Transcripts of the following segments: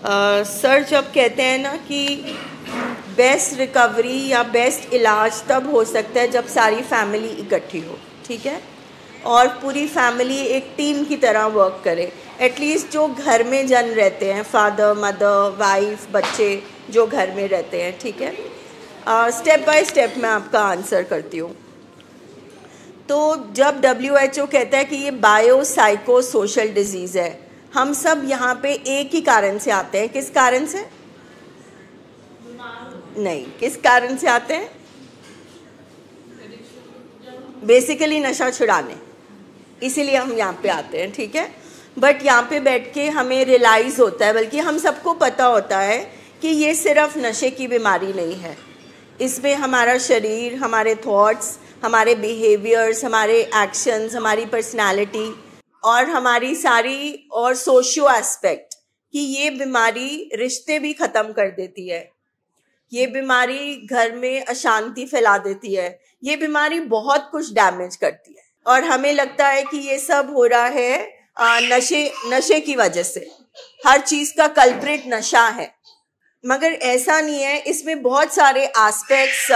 Sir जब कहते हैं ना कि बेस्ट रिकवरी या बेस्ट इलाज तब हो सकता है जब सारी फैमिली इकट्ठी हो, ठीक है, और पूरी फैमिली एक टीम की तरह वर्क करे। एटलीस्ट जो घर में जन रहते हैं, फादर मदर वाइफ बच्चे जो घर में रहते हैं, ठीक है। स्टेप बाय स्टेप मैं आपका आंसर करती हूँ। तो जब WHO कहता है कि ये बायो साइको सोशल डिजीज़ है, हम सब यहाँ पे एक ही कारण से आते हैं। किस कारण से? नहीं, किस कारण से आते हैं? बेसिकली नशा छुड़ाने, इसीलिए हम यहाँ पे आते हैं, ठीक है। बट यहाँ पे बैठ के हमें रियलाइज़ होता है, बल्कि हम सबको पता होता है कि ये सिर्फ नशे की बीमारी नहीं है। इसमें हमारा शरीर, हमारे थॉट्स, हमारे बिहेवियर्स, हमारे एक्शंस, हमारी पर्सनालिटी और हमारी सारी और सोशियो एस्पेक्ट कि ये बीमारी रिश्ते भी ख़त्म कर देती है। ये बीमारी घर में अशांति फैला देती है। ये बीमारी बहुत कुछ डैमेज करती है और हमें लगता है कि ये सब हो रहा है नशे की वजह से। हर चीज़ का कल्प्रिट नशा है, मगर ऐसा नहीं है। इसमें बहुत सारे एस्पेक्ट्स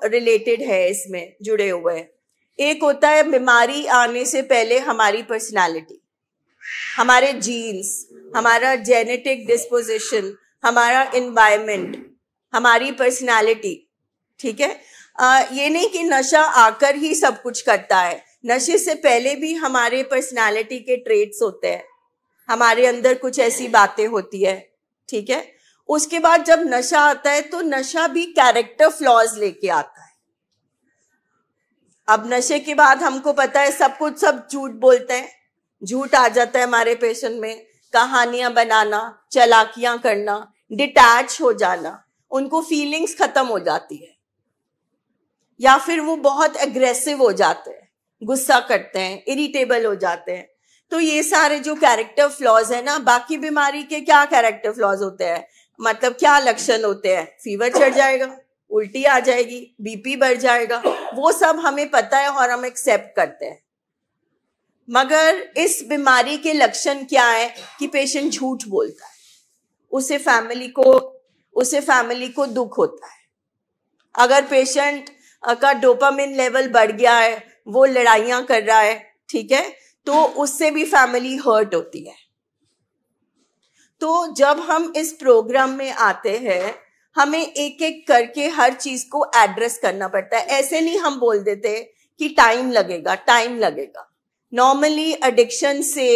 रिलेटेड है, इसमें जुड़े हुए हैं। एक होता है बीमारी आने से पहले हमारी पर्सनालिटी, हमारे जीन्स, हमारा जेनेटिक डिस्पोजिशन, हमारा इन्वायरमेंट, हमारी पर्सनालिटी, ठीक है। ये नहीं कि नशा आकर ही सब कुछ करता है। नशे से पहले भी हमारे पर्सनालिटी के ट्रेट्स होते हैं, हमारे अंदर कुछ ऐसी बातें होती है, ठीक है। उसके बाद जब नशा आता है तो नशा भी कैरेक्टर फ्लॉज लेके आता है। अब नशे के बाद हमको पता है सब झूठ बोलते हैं, झूठ आ जाता है हमारे पेशेंट में, कहानियां बनाना, चालाकियां करना, डिटैच हो जाना, उनको फीलिंग्स खत्म हो जाती है, या फिर वो बहुत एग्रेसिव हो जाते हैं, गुस्सा करते हैं, इरिटेबल हो जाते हैं। तो ये सारे जो कैरेक्टर फ्लॉज है ना, बाकी बीमारी के क्या कैरेक्टर फ्लॉज होते हैं, मतलब क्या लक्षण होते हैं? फीवर चढ़ जाएगा, उल्टी आ जाएगी, बीपी बढ़ जाएगा, वो सब हमें पता है और हम एक्सेप्ट करते हैं। मगर इस बीमारी के लक्षण क्या है कि पेशेंट झूठ बोलता है, उसे फैमिली को दुख होता है। अगर पेशेंट का डोपामिन लेवल बढ़ गया है, वो लड़ाइयां कर रहा है, ठीक है, तो उससे भी फैमिली हर्ट होती है। तो जब हम इस प्रोग्राम में आते हैं, हमें एक एक करके हर चीज को एड्रेस करना पड़ता है। ऐसे नहीं हम बोल देते कि टाइम लगेगा। नॉर्मली एडिक्शन से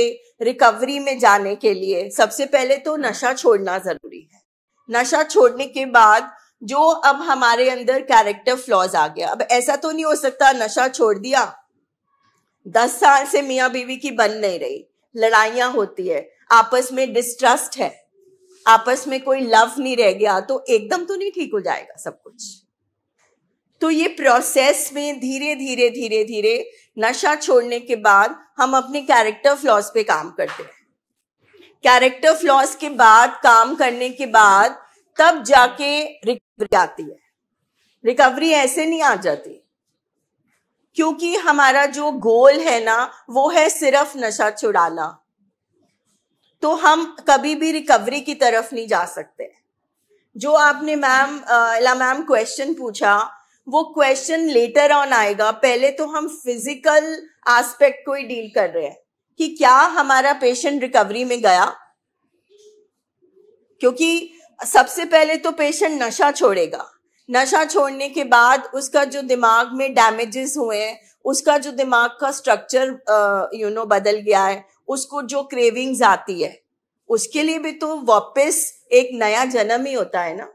रिकवरी में जाने के लिए सबसे पहले तो नशा छोड़ना जरूरी है। नशा छोड़ने के बाद जो अब हमारे अंदर कैरेक्टर फ्लॉज आ गया, अब ऐसा तो नहीं हो सकता नशा छोड़ दिया 10 साल से मियाँ बीवी की बन नहीं रही, लड़ाइयां होती है, आपस में डिस्ट्रस्ट है, आपस में कोई लव नहीं रह गया, तो एकदम तो नहीं ठीक हो जाएगा सब कुछ। तो ये प्रोसेस में धीरे धीरे नशा छोड़ने के बाद हम अपने कैरेक्टर फ्लॉज पे काम करते हैं। कैरेक्टर फ्लॉज के बाद काम करने के बाद तब जाके रिकवरी आती है। रिकवरी ऐसे नहीं आ जाती, क्योंकि हमारा जो गोल है ना, वो है सिर्फ नशा छुड़ाना। तो हम कभी भी रिकवरी की तरफ नहीं जा सकते। जो आपने मैम क्वेश्चन पूछा, वो क्वेश्चन लेटर ऑन आएगा। पहले तो हम फिजिकल एस्पेक्ट को ही डील कर रहे हैं कि क्या हमारा पेशेंट रिकवरी में गया, क्योंकि सबसे पहले तो पेशेंट नशा छोड़ेगा। नशा छोड़ने के बाद उसका जो दिमाग में डैमेजेस हुए हैं, उसका जो दिमाग का स्ट्रक्चर बदल गया है, उसको जो क्रेविंग्स आती है, उसके लिए भी तो वापस एक नया जन्म ही होता है ना।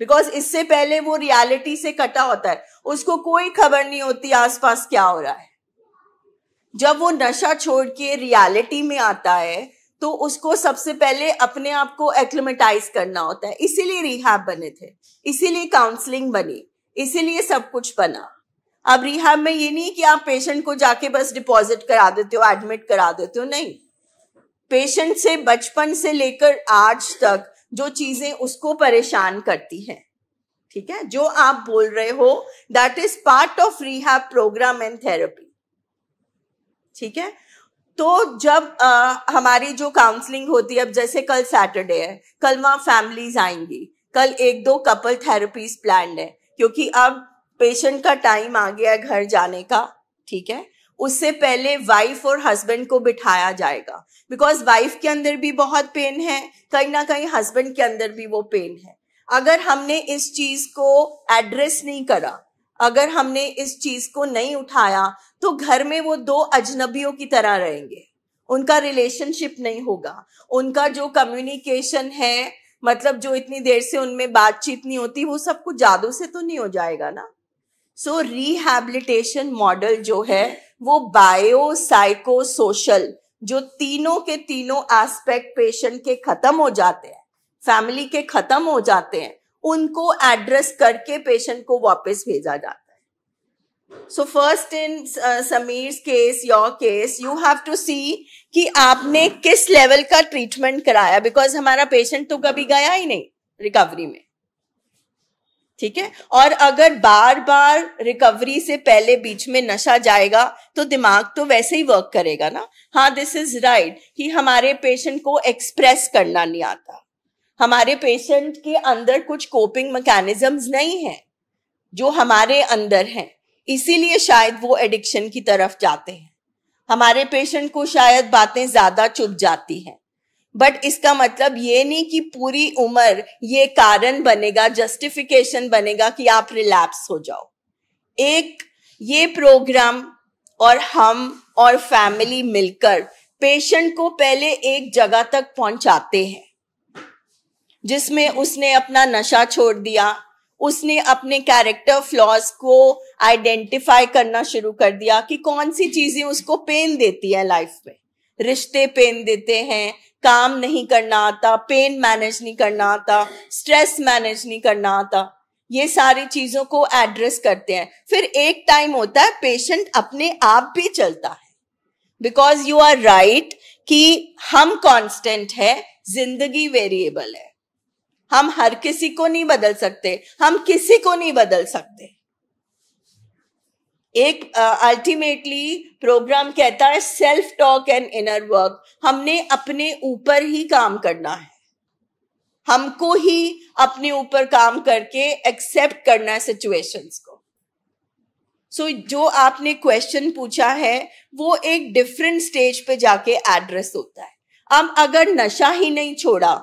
बिकॉज इससे पहले वो रियलिटी से कटा होता है, उसको कोई खबर नहीं होती आसपास क्या हो रहा है। जब वो नशा छोड़ के रियलिटी में आता है तो उसको सबसे पहले अपने आप को एक्लिमेटाइज करना होता है। इसीलिए रिहैब बने थे, इसीलिए काउंसलिंग बनी, इसीलिए सब कुछ बना। अब रिहैब में ये नहीं कि आप पेशेंट को जाके बस डिपॉजिट करा देते हो, एडमिट करा देते हो, नहीं। पेशेंट से बचपन से लेकर आज तक जो चीजें उसको परेशान करती हैं, ठीक है, जो आप बोल रहे हो, that is part of rehab program and therapy, ठीक है। तो जब हमारी जो काउंसलिंग होती है, अब जैसे कल सैटरडे है, कल वहाँ फैमिलीज आएंगी, कल 1-2 कपल थेरेपीज प्लान्ड है, क्योंकि अब पेशेंट का टाइम आ गया है घर जाने का, ठीक है। उससे पहले वाइफ और हस्बैंड को बिठाया जाएगा, बिकॉज वाइफ के अंदर भी बहुत पेन है, कहीं ना कहीं हस्बैंड के अंदर भी वो पेन है। अगर हमने इस चीज को एड्रेस नहीं करा, अगर हमने इस चीज को नहीं उठाया, तो घर में वो 2 अजनबियों की तरह रहेंगे, उनका रिलेशनशिप नहीं होगा, उनका जो कम्युनिकेशन है, मतलब जो इतनी देर से उनमें बातचीत नहीं होती, वो सब कुछ जादू से तो नहीं हो जाएगा ना। सो रिहैबिलिटेशन मॉडल जो है वो बायो साइको सोशल, जो तीनों के तीनों एस्पेक्ट पेशेंट के खत्म हो जाते हैं, फैमिली के खत्म हो जाते हैं, उनको एड्रेस करके पेशेंट को वापस भेजा जाता है। So first in Sameer's case, your case, you have to see कि आपने किस लेवल का ट्रीटमेंट कराया, बिकॉज हमारा पेशेंट तो कभी गया ही नहीं रिकवरी में, ठीक है। और अगर बार बार रिकवरी से पहले बीच में नशा जाएगा तो दिमाग तो वैसे ही वर्क करेगा ना। हाँ, दिस इज राइट कि हमारे पेशेंट को एक्सप्रेस करना नहीं आता, हमारे पेशेंट के अंदर कुछ कोपिंग मैकेनिज्म्स नहीं है जो हमारे अंदर हैं, इसीलिए शायद वो एडिक्शन की तरफ जाते हैं। हमारे पेशेंट को शायद बातें ज्यादा चुभ जाती हैं, बट इसका मतलब ये नहीं कि पूरी उम्र ये कारण बनेगा, जस्टिफिकेशन बनेगा कि आप रिलैप्स हो जाओ। एक ये प्रोग्राम और हम और फैमिली मिलकर पेशेंट को पहले एक जगह तक पहुंचाते हैं जिसमें उसने अपना नशा छोड़ दिया, उसने अपने कैरेक्टर फ्लॉज को आइडेंटिफाई करना शुरू कर दिया कि कौन सी चीजें उसको पेन देती है लाइफ में। रिश्ते पेन देते हैं, काम नहीं करना आता, पेन मैनेज नहीं करना आता, स्ट्रेस मैनेज नहीं करना आता, ये सारी चीजों को एड्रेस करते हैं। फिर एक टाइम होता है पेशेंट अपने आप भी चलता है, बिकॉज यू आर राइट कि हम कांस्टेंट है, जिंदगी वेरिएबल है, हम हर किसी को नहीं बदल सकते, हम किसी को नहीं बदल सकते। एक अल्टीमेटली प्रोग्राम कहता है self talk and inner work, हमने अपने ऊपर ही काम करना है, हमको ही अपने ऊपर काम करके एक्सेप्ट करना है सिचुएशंस को। सो जो आपने क्वेश्चन पूछा है वो एक डिफरेंट स्टेज पे जाके एड्रेस होता है। अब अगर नशा ही नहीं छोड़ा,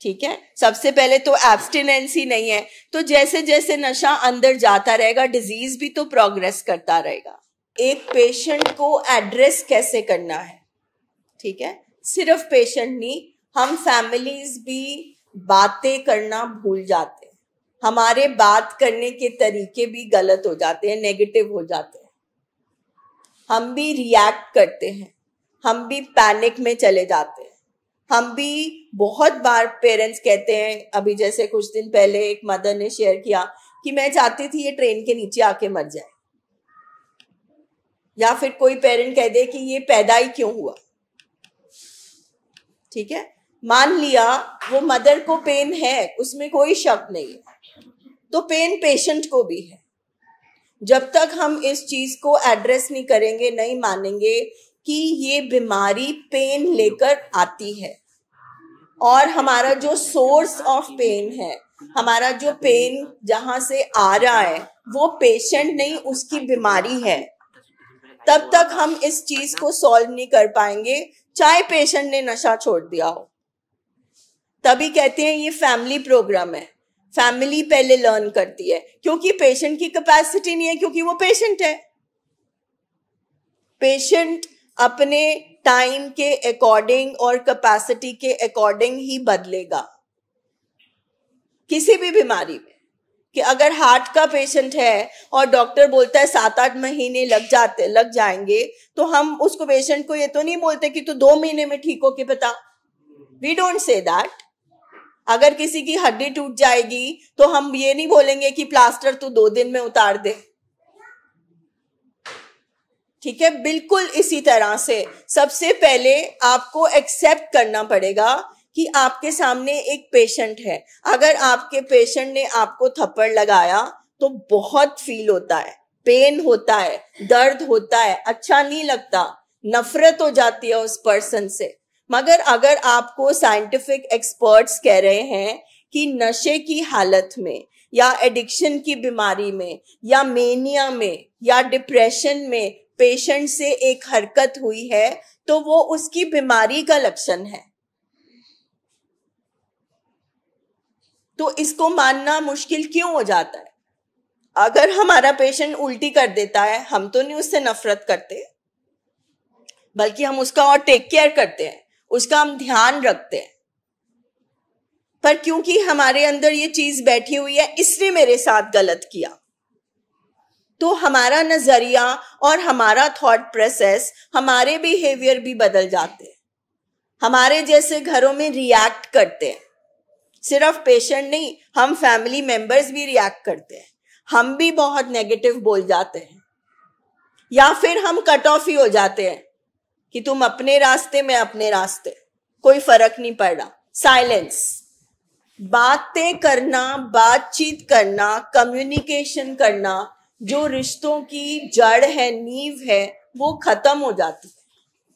ठीक है, सबसे पहले तो एब्स्टिनेंस ही नहीं है, तो जैसे जैसे नशा अंदर जाता रहेगा डिजीज भी तो प्रोग्रेस करता रहेगा। एक पेशेंट को एड्रेस कैसे करना है, ठीक है, सिर्फ पेशेंट नहीं, हम फैमिलीज भी बातें करना भूल जाते हैं, हमारे बात करने के तरीके भी गलत हो जाते हैं, नेगेटिव हो जाते हैं, हम भी रिएक्ट करते हैं, हम भी पैनिक में चले जाते हैं, हम भी बहुत बार पेरेंट्स कहते हैं, अभी जैसे कुछ दिन पहले एक मदर ने शेयर किया कि मैं चाहती थी ये ट्रेन के नीचे आके मर जाए, या फिर कोई पेरेंट कह दे कि ये पैदा ही क्यों हुआ, ठीक है। मान लिया वो मदर को पेन है, उसमें कोई शक नहीं है, तो पेन पेशेंट को भी है। जब तक हम इस चीज को एड्रेस नहीं करेंगे, नहीं मानेंगे कि ये बीमारी पेन लेकर आती है, और हमारा जो सोर्स ऑफ पेन है, हमारा जो पेन जहां से आ रहा है वो पेशेंट नहीं, उसकी बीमारी है, तब तक हम इस चीज को सॉल्व नहीं कर पाएंगे, चाहे पेशेंट ने नशा छोड़ दिया हो। तभी कहते हैं ये फैमिली प्रोग्राम है, फैमिली पहले लर्न करती है, क्योंकि पेशेंट की कैपेसिटी नहीं है, क्योंकि वो पेशेंट है। पेशेंट अपने टाइम के अकॉर्डिंग और कैपेसिटी के अकॉर्डिंग ही बदलेगा। किसी भी बीमारी में, कि अगर हार्ट का पेशेंट है और डॉक्टर बोलता है 7-8 महीने लग जाएंगे, तो हम उसको पेशेंट को ये तो नहीं बोलते कि तू 2 महीने में ठीक हो के बता, वी डोंट से दैट। अगर किसी की हड्डी टूट जाएगी तो हम ये नहीं बोलेंगे कि प्लास्टर तू 2 दिन में उतार दे, ठीक है। बिल्कुल इसी तरह से सबसे पहले आपको एक्सेप्ट करना पड़ेगा कि आपके सामने एक पेशेंट है। अगर आपके पेशेंट ने आपको थप्पड़ लगाया तो बहुत फील होता है, पेन होता है, दर्द होता है, अच्छा नहीं लगता, नफरत हो जाती है उस पर्सन से। मगर अगर आपको साइंटिफिक एक्सपर्ट्स कह रहे हैं कि नशे की हालत में या एडिक्शन की बीमारी में या मेनिया में या डिप्रेशन में पेशेंट से एक हरकत हुई है तो वो उसकी बीमारी का लक्षण है। तो इसको मानना मुश्किल क्यों हो जाता है? अगर हमारा पेशेंट उल्टी कर देता है, हम तो नहीं उससे नफरत करते, बल्कि हम उसका और टेक केयर करते हैं, उसका हम ध्यान रखते हैं। पर क्योंकि हमारे अंदर ये चीज बैठी हुई है, इसने मेरे साथ गलत किया, तो हमारा नजरिया और हमारा थॉट प्रोसेस, हमारे बिहेवियर भी बदल जाते हैं। हमारे जैसे घरों में रिएक्ट करते हैं। सिर्फ पेशेंट नहीं, हम फैमिली मेंबर्स भी रिएक्ट करते हैं। हम भी बहुत नेगेटिव बोल जाते हैं, या फिर हम कट ऑफ ही हो जाते हैं कि तुम अपने रास्ते में अपने रास्ते, कोई फर्क नहीं पड़ रहा। साइलेंस। बातें करना, बातचीत करना, कम्युनिकेशन करना, जो रिश्तों की जड़ है, नींव है, वो खत्म हो जाती है।